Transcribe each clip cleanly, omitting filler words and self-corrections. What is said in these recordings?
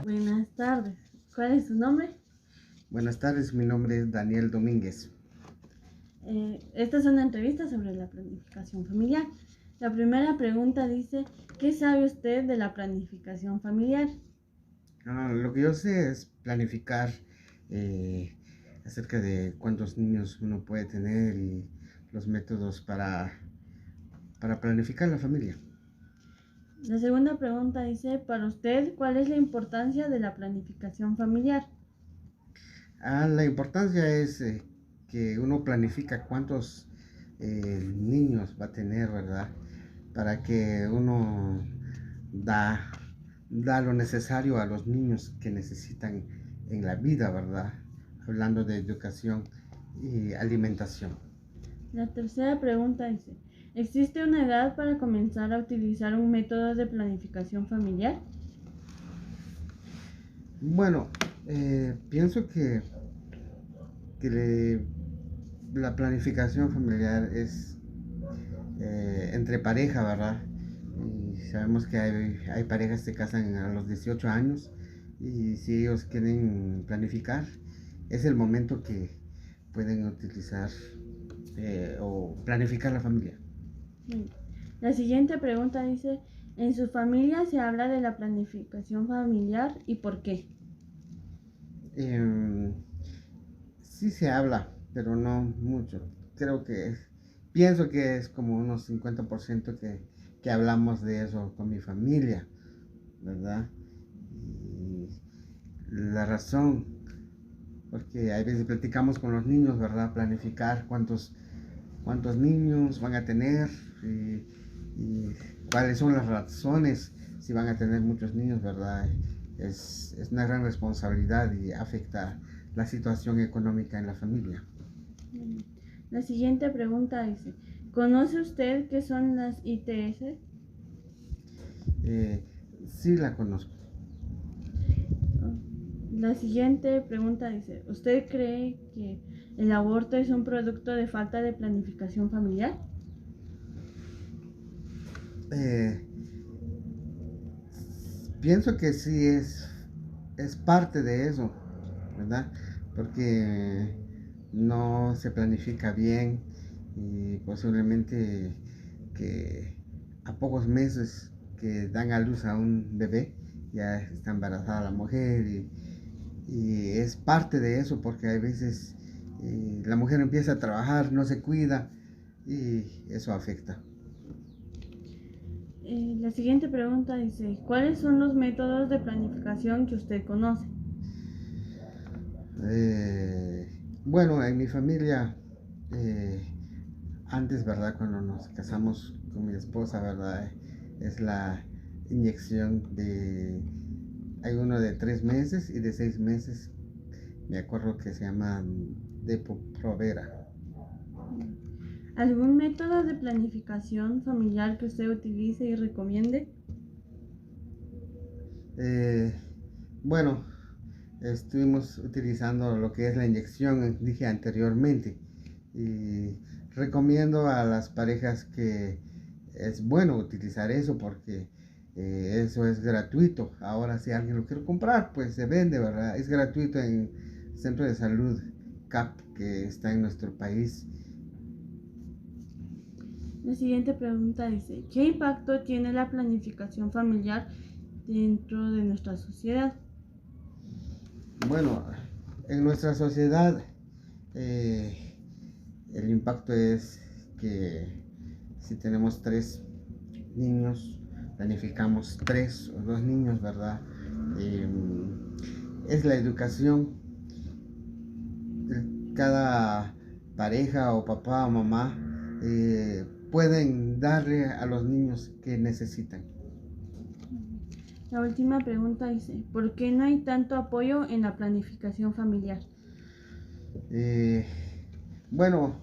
Buenas tardes. ¿Cuál es su nombre? Buenas tardes, mi nombre es Daniel Domínguez. Esta es una entrevista sobre la planificación familiar. La primera pregunta dice, ¿qué sabe usted de la planificación familiar? Lo que yo sé es planificar eh, acerca de cuántos niños uno puede tener y los métodos para planificar la familia. La segunda pregunta dice, para usted, ¿cuál es la importancia de la planificación familiar? La importancia es que uno planifica cuántos niños va a tener, ¿verdad? Para que uno da, da lo necesario a los niños que necesitan en la vida, ¿verdad? Hablando de educación y alimentación. La tercera pregunta dice, ¿existe una edad para comenzar a utilizar un método de planificación familiar? Bueno, pienso que la planificación familiar es entre pareja, ¿verdad? Y sabemos que hay parejas que se casan a los 18 años y si ellos quieren planificar, es el momento que pueden utilizar o planificar la familia. La siguiente pregunta dice, ¿en su familia se habla de la planificación familiar y por qué? Em, sí se habla, pero no mucho. Pienso que es como unos 50% que hablamos de eso con mi familia, ¿verdad? Y la razón, porque a veces platicamos con los niños, ¿verdad? Planificar cuántos niños van a tener y cuáles son las razones si van a tener muchos niños, ¿verdad? Es una gran responsabilidad y afecta la situación económica en la familia. La siguiente pregunta dice, ¿conoce usted qué son las ITS? Eh, sí la conozco. La siguiente pregunta dice, ¿usted cree que el aborto es un producto de falta de planificación familiar? Eh, Pienso que sí es parte de eso, ¿verdad? Porque no se planifica bien y posiblemente que a pocos meses que dan a luz a un bebé ya está embarazada la mujer y es parte de eso porque a veces la mujer empieza a trabajar, no se cuida y eso afecta. La siguiente pregunta dice, ¿cuáles son los métodos de planificación que usted conoce? Eh, bueno, en mi familia, eh, antes, ¿verdad? Cuando nos casamos con mi esposa, ¿verdad? Es la inyección hay uno de 3 meses y de 6 meses, me acuerdo que se llama Depo-Provera. ¿Algún método de planificación familiar que usted utilice y recomiende? Eh, bueno, estuvimos utilizando lo que es la inyección, dije anteriormente, y recomiendo a las parejas que es bueno utilizar eso porque eso es gratuito. Ahora si alguien lo quiere comprar, pues se vende, ¿verdad? Es gratuito en Centro de Salud CAP que está en nuestro país. La siguiente pregunta dice, ¿qué impacto tiene la planificación familiar dentro de nuestra sociedad? Bueno, en nuestra sociedad eh, el impacto es que si tenemos 3 niños, planificamos 3 o 2 niños, ¿verdad? Eh, es la educación. Cada pareja o papá o mamá pueden darle a los niños que necesitan. La última pregunta dice, ¿por qué no hay tanto apoyo en la planificación familiar? Eh, bueno,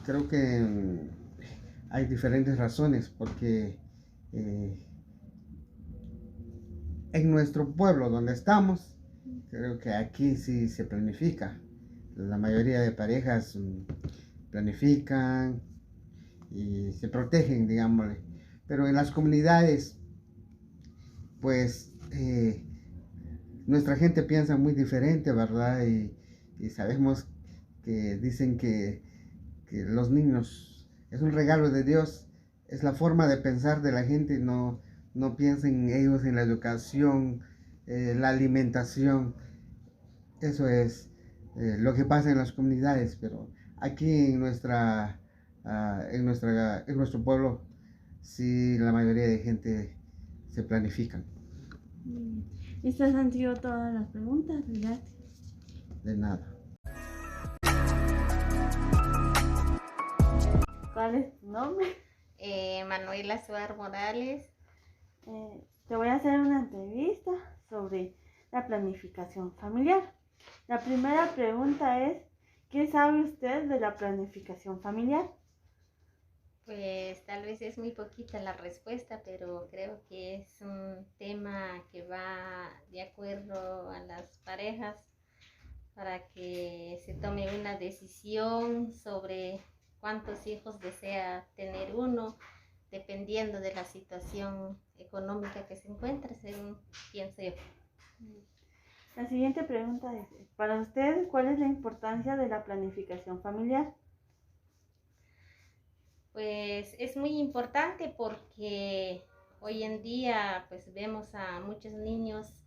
creo que hay diferentes razones porque eh, en nuestro pueblo donde estamos, creo que aquí sí se planifica. La mayoría de parejas planifican y se protegen, digámosle. Pero en las comunidades pues nuestra gente piensa muy diferente, ¿verdad? Y sabemos que dicen que los niños es un regalo de Dios, es la forma de pensar de la gente, no piensen ellos en la educación, la alimentación, eso es lo que pasa en las comunidades, pero aquí en nuestro pueblo, sí, la mayoría de gente se planifican. Estas han sido todas las preguntas, gracias. De nada. ¿Cuál es tu nombre? Manuela Suar Morales. Te voy a hacer una entrevista sobre la planificación familiar. La primera pregunta es, ¿qué sabe usted de la planificación familiar? Pues tal vez es muy poquita la respuesta, pero creo que es un tema que va de acuerdo a las parejas para que se tome una decisión sobre cuántos hijos desea tener uno, dependiendo de la situación económica que se encuentre, según pienso yo. La siguiente pregunta es, para usted, ¿cuál es la importancia de la planificación familiar? Pues es muy importante porque hoy en día pues vemos a muchos niños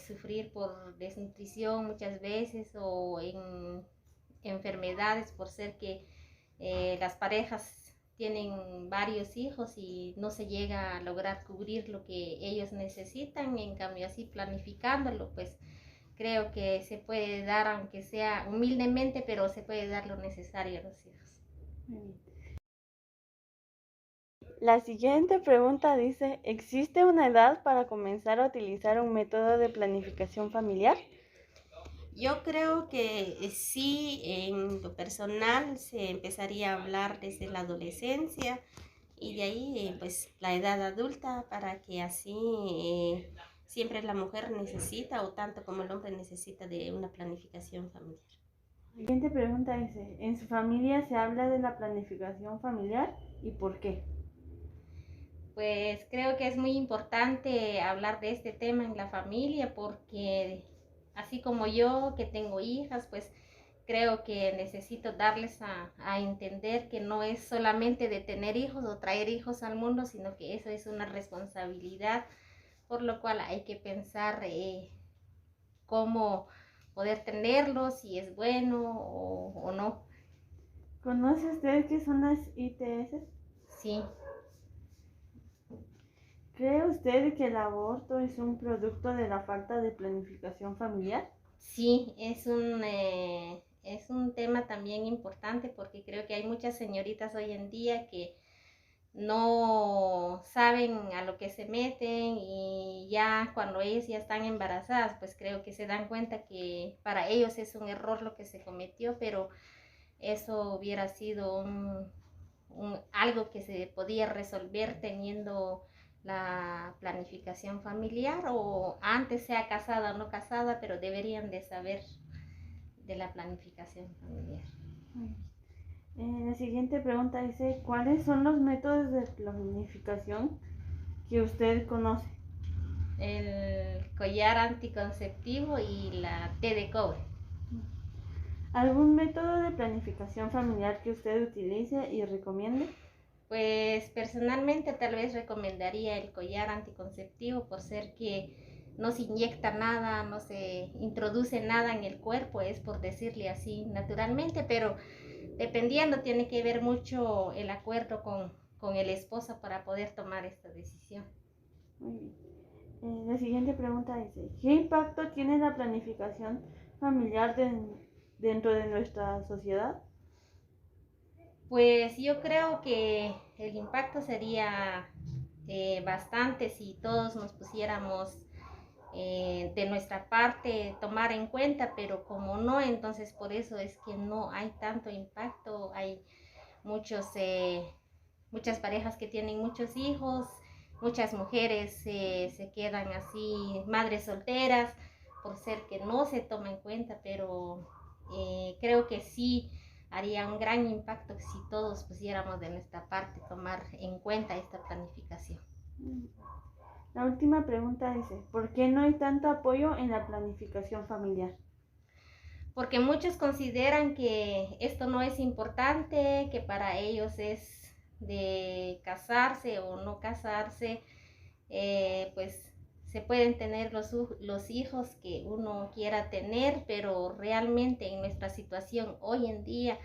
sufrir por desnutrición muchas veces o en enfermedades por ser que las parejas tienen varios hijos y no se llega a lograr cubrir lo que ellos necesitan. En cambio, así planificándolo, pues creo que se puede dar, aunque sea humildemente, pero se puede dar lo necesario a los hijos. La siguiente pregunta dice, ¿existe una edad para comenzar a utilizar un método de planificación familiar? Yo creo que sí, en lo personal se empezaría a hablar desde la adolescencia y de ahí pues la edad adulta para que así siempre la mujer necesita o tanto como el hombre necesita de una planificación familiar. La siguiente pregunta dice, ¿en su familia se habla de la planificación familiar y por qué? Pues creo que es muy importante hablar de este tema en la familia porque así como yo que tengo hijas, pues creo que necesito darles a entender que no es solamente de tener hijos o traer hijos al mundo, sino que eso es una responsabilidad, por lo cual hay que pensar cómo poder tenerlos, si es bueno o no. ¿Conoce usted qué son las ITS? Sí. ¿Cree usted que el aborto es un producto de la falta de planificación familiar? Sí, es un tema también importante porque creo que hay muchas señoritas hoy en día que no saben a lo que se meten y ya cuando ellas ya están embarazadas, pues creo que se dan cuenta que para ellos es un error lo que se cometió, pero eso hubiera sido algo que se podía resolver teniendo la planificación familiar o antes sea casada o no casada, pero deberían de saber de la planificación familiar. La siguiente pregunta dice, ¿cuáles son los métodos de planificación que usted conoce? El collar anticonceptivo y la T de cobre. ¿Algún método de planificación familiar que usted utilice y recomiende? Pues personalmente tal vez recomendaría el collar anticonceptivo por ser que no se inyecta nada, no se introduce nada en el cuerpo, es por decirle así naturalmente, pero dependiendo tiene que ver mucho el acuerdo con el esposo para poder tomar esta decisión. Muy bien. La siguiente pregunta dice, ¿qué impacto tiene la planificación familiar dentro de nuestra sociedad? Pues yo creo que el impacto sería bastante si todos nos pusiéramos de nuestra parte tomar en cuenta, pero como no, entonces por eso es que no hay tanto impacto. Hay muchas parejas que tienen muchos hijos, muchas mujeres se quedan así, madres solteras, por ser que no se toma en cuenta, pero creo que sí haría un gran impacto si todos pusiéramos de nuestra parte tomar en cuenta esta planificación. La última pregunta dice, ¿por qué no hay tanto apoyo en la planificación familiar? Porque muchos consideran que esto no es importante, que para ellos es de casarse o no casarse, pues se pueden tener los hijos que uno quiera tener, pero realmente en nuestra situación hoy en día,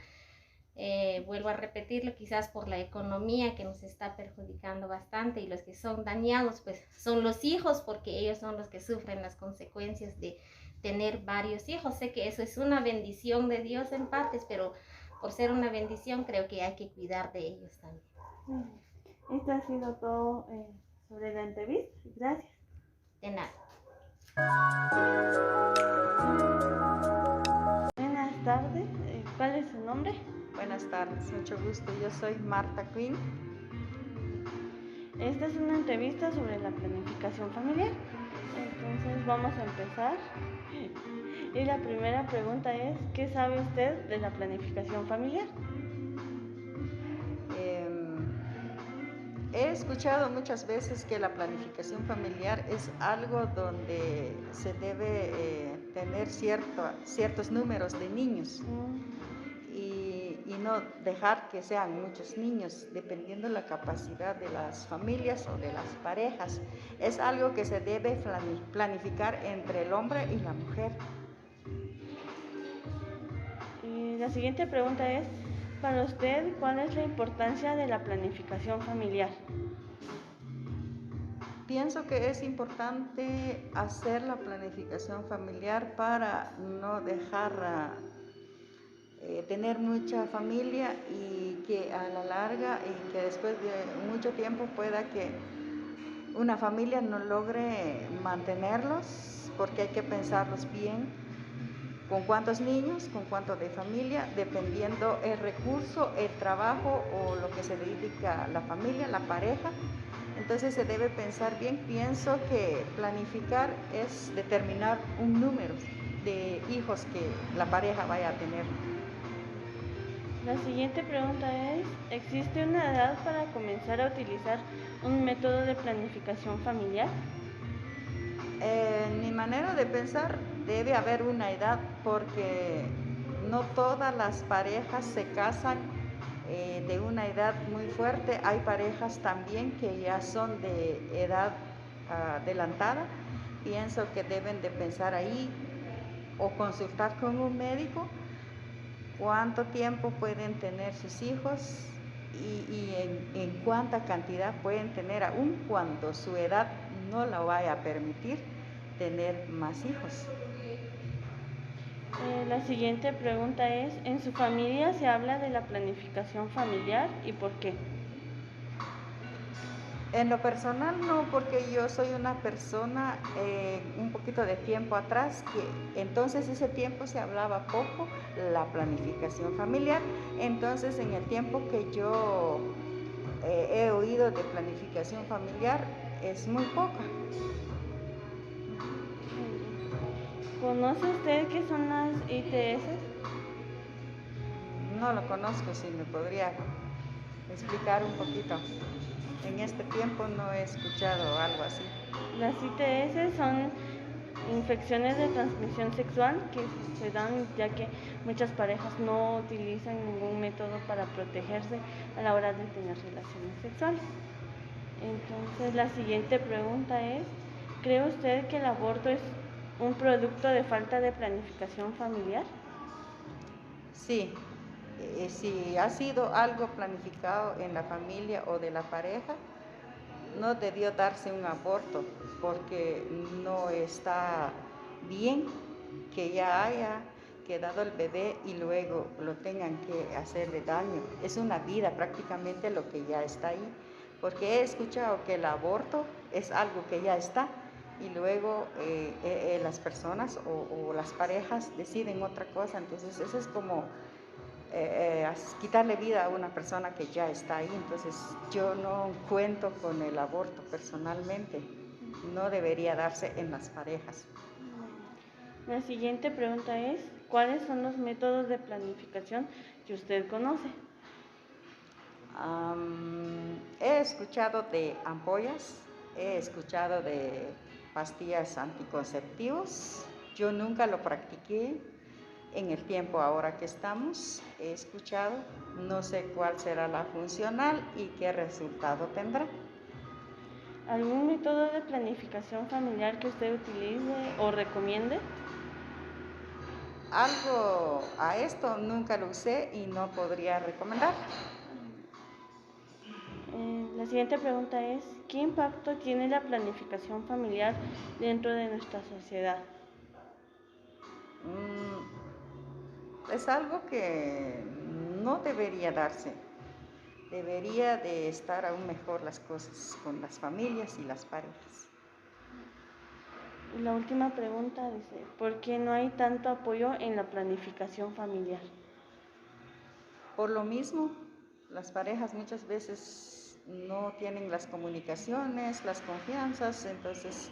vuelvo a repetirlo, quizás por la economía que nos está perjudicando bastante, y los que son dañados pues son los hijos, porque ellos son los que sufren las consecuencias de tener varios hijos. Sé que eso es una bendición de Dios en partes, pero por ser una bendición creo que hay que cuidar de ellos también. Esto ha sido todo sobre la entrevista. Gracias. De nada. Buenas tardes. ¿Cuál es su nombre? Buenas tardes, mucho gusto. Yo soy Marta Quinn. Esta es una entrevista sobre la planificación familiar. Entonces vamos a empezar. Y la primera pregunta es, ¿qué sabe usted de la planificación familiar? He escuchado muchas veces que la planificación familiar es algo donde se debe tener ciertos números de niños y no dejar que sean muchos niños, dependiendo de la capacidad de las familias o de las parejas. Es algo que se debe planificar entre el hombre y la mujer. Y la siguiente pregunta es, para usted, ¿cuál es la importancia de la planificación familiar? Pienso que es importante hacer la planificación familiar para no dejar tener mucha familia y que a la larga y que después de mucho tiempo pueda que una familia no logre mantenerlos, porque hay que pensarlos bien, con cuántos niños, con cuánto de familia, dependiendo el recurso, el trabajo o lo que se dedica a la familia, la pareja. Entonces se debe pensar bien. Pienso que planificar es determinar un número de hijos que la pareja vaya a tener. La siguiente pregunta es, ¿existe una edad para comenzar a utilizar un método de planificación familiar? En mi manera de pensar, debe haber una edad, porque no todas las parejas se casan de una edad muy fuerte. Hay parejas también que ya son de edad adelantada. Pienso que deben de pensar ahí o consultar con un médico cuánto tiempo pueden tener sus hijos y en cuánta cantidad pueden tener, aun cuando su edad no la vaya a permitir tener más hijos. La siguiente pregunta es, ¿en su familia se habla de la planificación familiar y por qué? En lo personal no, porque yo soy una persona un poquito de tiempo atrás, que entonces ese tiempo se hablaba poco la planificación familiar. Entonces en el tiempo que yo he oído de planificación familiar es muy poca. ¿Conoce usted qué son las ITS? No lo conozco, si me podría explicar un poquito. En este tiempo no he escuchado algo así. Las ITS son infecciones de transmisión sexual que se dan ya que muchas parejas no utilizan ningún método para protegerse a la hora de tener relaciones sexuales. Entonces, la siguiente pregunta es, ¿cree usted que el aborto es un producto de falta de planificación familiar? Sí, si ha sido algo planificado en la familia o de la pareja, no debió darse un aborto, porque no está bien que ya haya quedado el bebé y luego lo tengan que hacerle daño. Es una vida prácticamente lo que ya está ahí, porque he escuchado que el aborto es algo que ya está y luego las personas o las parejas deciden otra cosa. Entonces eso es como quitarle vida a una persona que ya está ahí. Entonces yo no cuento con el aborto personalmente, no debería darse en las parejas. La siguiente pregunta es, ¿cuáles son los métodos de planificación que usted conoce? He escuchado de ampollas, he escuchado de pastillas anticonceptivos. Yo nunca lo practiqué en el tiempo ahora que estamos. He escuchado, no sé cuál será la funcional y qué resultado tendrá. ¿Algún método de planificación familiar que usted utilice o recomiende? Algo a esto nunca lo usé y no podría recomendar. La siguiente pregunta es, ¿qué impacto tiene la planificación familiar dentro de nuestra sociedad? Es algo que no debería darse. Debería de estar aún mejor las cosas con las familias y las parejas. Y la última pregunta dice, ¿por qué no hay tanto apoyo en la planificación familiar? Por lo mismo, las parejas muchas veces no tienen las comunicaciones, las confianzas, entonces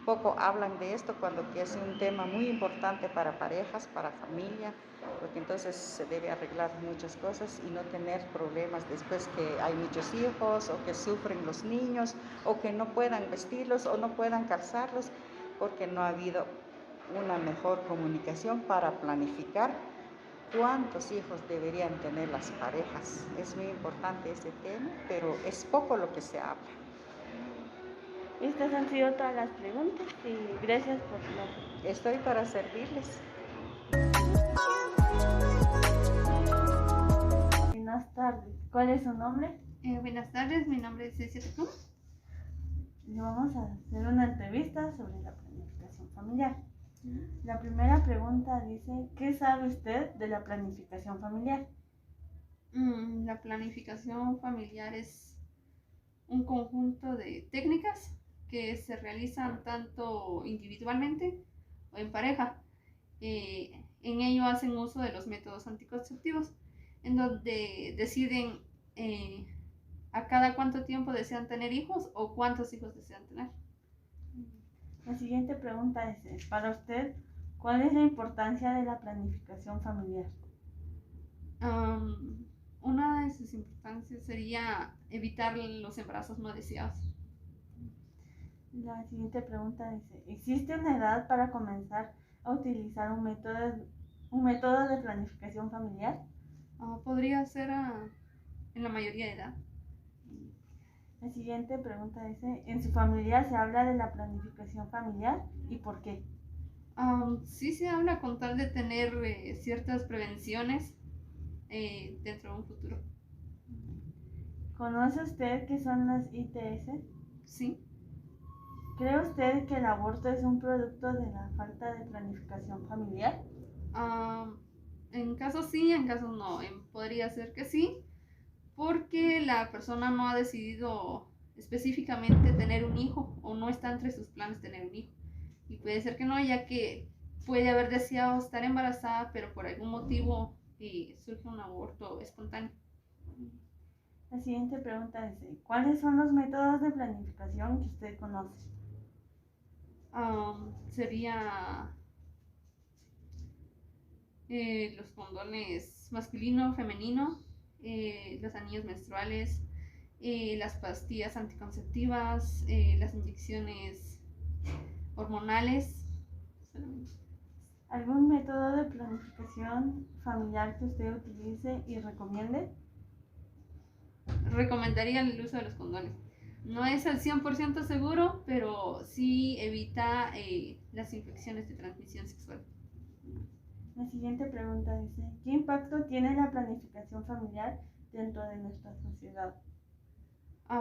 poco hablan de esto cuando que es un tema muy importante para parejas, para familia, porque entonces se debe arreglar muchas cosas y no tener problemas después que hay muchos hijos o que sufren los niños o que no puedan vestirlos o no puedan calzarlos porque no ha habido una mejor comunicación para planificar cuántos hijos deberían tener las parejas. Es muy importante este tema, pero es poco lo que se habla. Estas han sido todas las preguntas y gracias por la... Estoy para servirles. Buenas tardes. ¿Cuál es su nombre? Buenas tardes, mi nombre es Cecilia Tecún. Le vamos a hacer una entrevista sobre la planificación familiar. La primera pregunta dice, ¿qué sabe usted de la planificación familiar? La planificación familiar es un conjunto de técnicas que se realizan tanto individualmente o en pareja. En ello hacen uso de los métodos anticonceptivos, en donde deciden a cada cuánto tiempo desean tener hijos o cuántos hijos desean tener. La siguiente pregunta es, para usted, ¿cuál es la importancia de la planificación familiar? Una de sus importancias sería evitar los embarazos no deseados. La siguiente pregunta dice, ¿existe una edad para comenzar a utilizar un método de planificación familiar? Podría ser en la mayoría de edad. La siguiente pregunta dice, ¿en su familia se habla de la planificación familiar y por qué? Sí se habla con tal de tener ciertas prevenciones dentro de un futuro. ¿Conoce usted qué son las ITS? Sí. ¿Cree usted que el aborto es un producto de la falta de planificación familiar? En casos sí, en casos no. Podría ser que sí, porque la persona no ha decidido específicamente tener un hijo o no está entre sus planes tener un hijo. Y puede ser que no, ya que puede haber deseado estar embarazada, pero por algún motivo surge un aborto espontáneo. La siguiente pregunta dice, ¿cuáles son los métodos de planificación que usted conoce? Sería los condones masculino, femenino, los anillos menstruales, las pastillas anticonceptivas, las inyecciones hormonales. ¿Algún método de planificación familiar que usted utilice y recomiende? Recomendaría el uso de los condones. No es al 100% seguro, pero sí evita las infecciones de transmisión sexual. La siguiente pregunta dice, ¿qué impacto tiene la planificación familiar dentro de nuestra sociedad?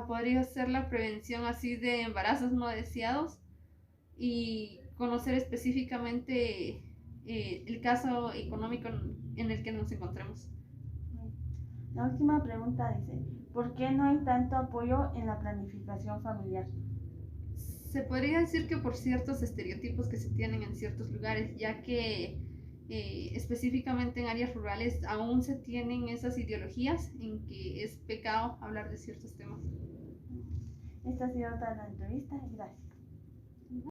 Podría ser la prevención así de embarazos no deseados y conocer específicamente el caso económico en el que nos encontremos. La última pregunta dice, ¿por qué no hay tanto apoyo en la planificación familiar? Se podría decir que por ciertos estereotipos que se tienen en ciertos lugares, ya que específicamente en áreas rurales aún se tienen esas ideologías en que es pecado hablar de ciertos temas. Esta ha sido toda la entrevista. Gracias.